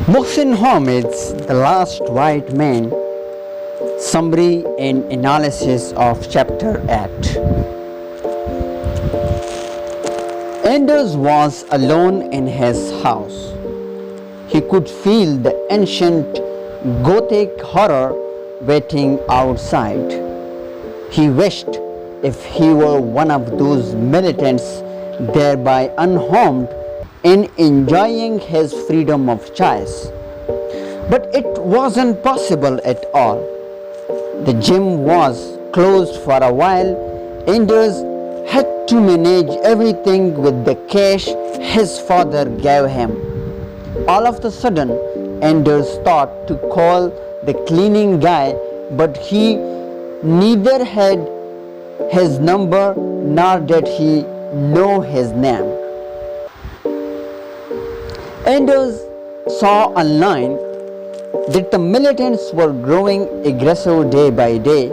Mohsin Hamid's The Last White Man, Summary and Analysis of Chapter 8. Anders was alone in his house. He could feel the ancient Gothic horror waiting outside. He wished if he were one of those militants, thereby unharmed and enjoying his freedom of choice. But it wasn't possible at all. The gym was closed for a while. Anders had to manage everything with the cash his father gave him. All of a sudden, Anders thought to call the cleaning guy, but he neither had his number nor did he know his name. Anders saw online that the militants were growing aggressive day by day,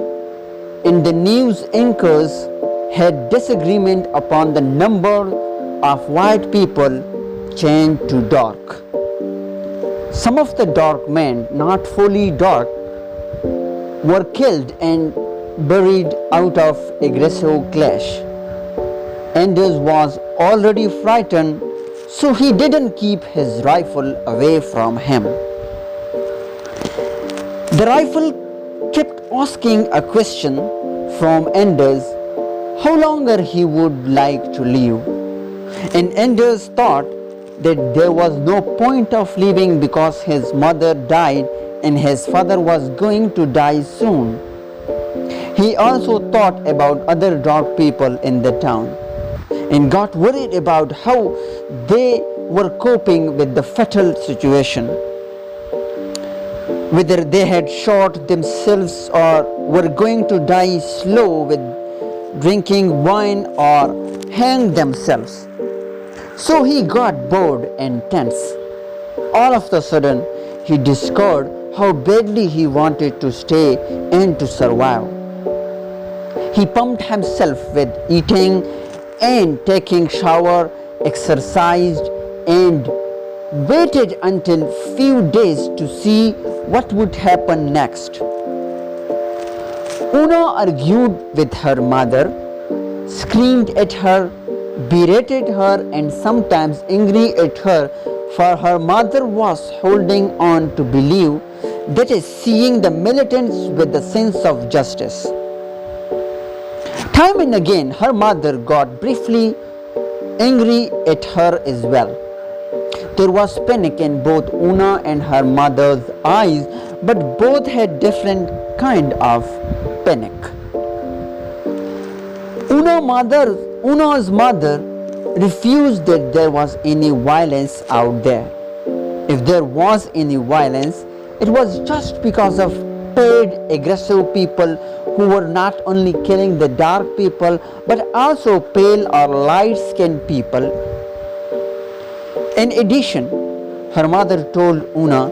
and the news anchors had disagreement upon the number of white people chained to dark. Some of the dark men, not fully dark, were killed and buried out of aggressive clash. Anders was already frightened, so he didn't keep his rifle away from him. The rifle kept asking a question from Anders, how longer he would like to live. And Anders thought that there was no point of living because his mother died and his father was going to die soon. He also thought about other dark people in the town and got worried about how they were coping with the fatal situation. Whether they had shot themselves or were going to die slow with drinking wine or hang themselves. So he got bored and tense. All of a sudden, he discovered how badly he wanted to stay and to survive. He pumped himself with eating and taking shower, exercised, and waited until few days to see what would happen next. Una argued with her mother, screamed at her, berated her, and sometimes angry at her, for her mother was holding on to believe, that is, seeing the militants with a sense of justice. Time and again, her mother got briefly angry at her as well. There was panic in both Una and her mother's eyes, but both had different kind of panic. Una's mother refused that there was any violence out there. If there was any violence, it was just because of paid aggressive people who were not only killing the dark people but also pale or light-skinned people. In addition, her mother told Una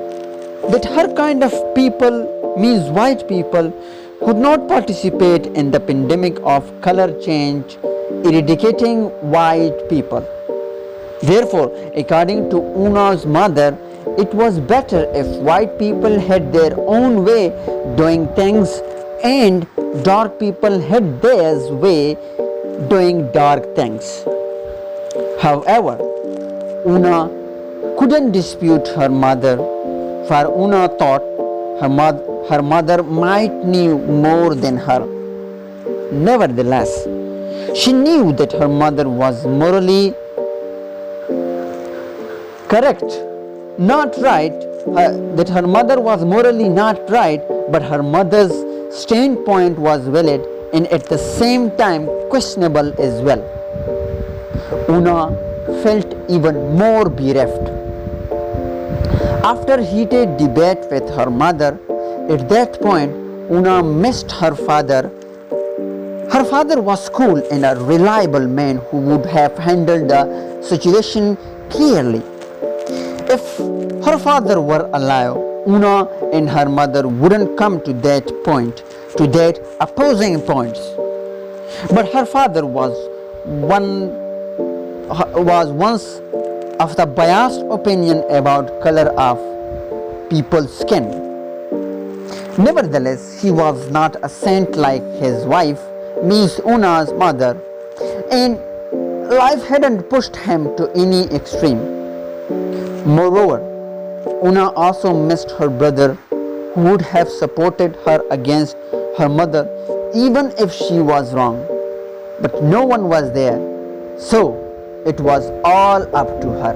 that her kind of people, means white people, could not participate in the pandemic of color change eradicating white people. Therefore, according to Una's mother, it was better if white people had their own way doing things and dark people had theirs way doing dark things. However, Una couldn't dispute her mother, for Una thought her mother might knew more than her. Nevertheless, she knew that her mother was morally correct, not right, that her mother was morally not right, but her mother's standpoint was valid and at the same time questionable as well. Una felt even more bereft. After heated debate with her mother, at that point Una missed her father. Her father was cool and a reliable man who would have handled the situation clearly. If her father were alive, Una and her mother wouldn't come to that point, to that opposing points. But her father was once of the biased opinion about color of people's skin. Nevertheless, he was not a saint like his wife, Miss Una's mother, and life hadn't pushed him to any extreme. Moreover, Una also missed her brother, who would have supported her against her mother even if she was wrong. But no one was there, so it was all up to her.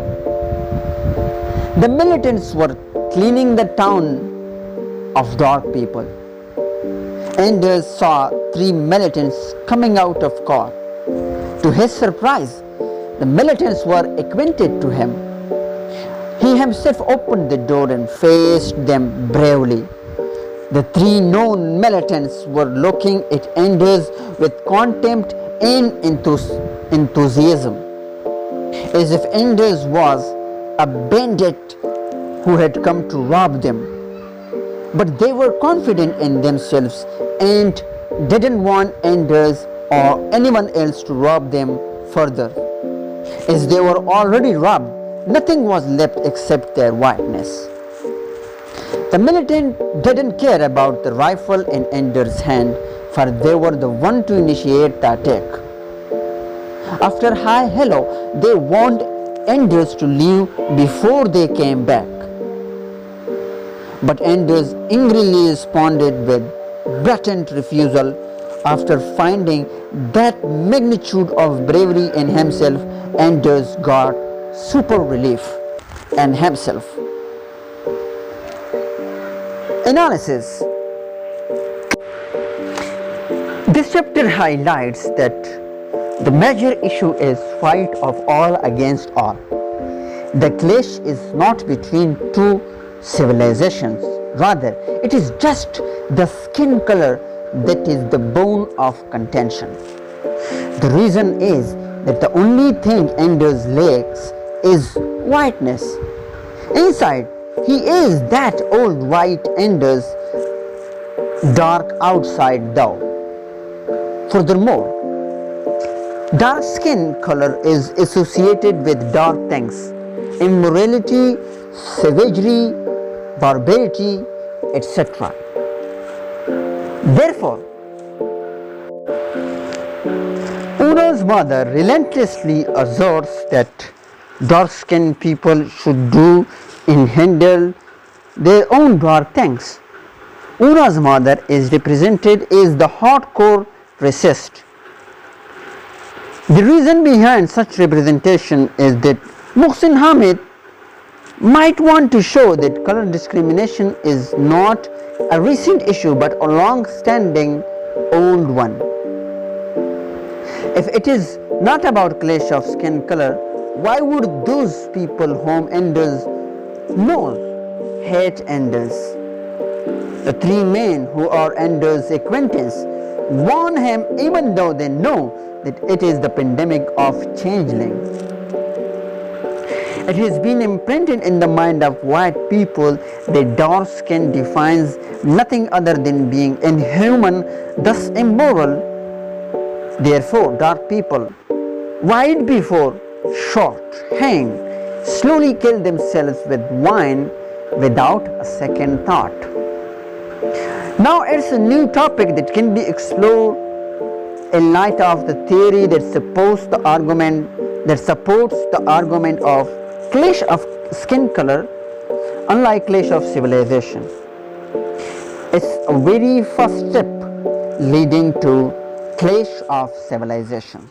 The militants were cleaning the town of dark people. Anders saw 3 militants coming out of court. To his surprise, the militants were acquainted to him. He himself opened the door and faced them bravely. The 3 known militants were looking at Anders with contempt and enthusiasm, as if Anders was a bandit who had come to rob them. But they were confident in themselves and didn't want Anders or anyone else to rob them further. As they were already robbed, nothing was left except their whiteness. The militant didn't care about the rifle in Anders' hand, for they were the one to initiate the attack. After hi hello, they warned Anders to leave before they came back. But Anders angrily responded with blatant refusal. After finding that magnitude of bravery in himself, Anders got super relief in himself. Analysis. This chapter highlights that the major issue is fight of all against all. The clash is not between 2 civilizations. Rather, it is just the skin color that is the bone of contention. The reason is that the only thing Anders lacks is whiteness. Inside, he is that old white Anders, dark outside though. Furthermore, dark skin color is associated with dark things: immorality, savagery, barbarity, etc. Therefore, Una's mother relentlessly asserts that dark-skinned people should do and handle their own dark things. Una's mother is represented as the hardcore racist. The reason behind such representation is that Mohsin Hamid might want to show that color discrimination is not a recent issue but a long-standing old one. If it is not about clash of skin color, why would those people whom Anders knows hate Anders? The 3 men who are Anders' acquaintance warn him even though they know that it is the pandemic of changeling. It has been imprinted in the mind of white people that dark skin defines nothing other than being inhuman, thus immoral. Therefore, dark people, white before, short, hang, slowly kill themselves with wine without a second thought. Now it's a new topic that can be explored in light of the theory that supports the argument of clash of skin color unlike clash of civilization. It's a very first step leading to clash of civilizations.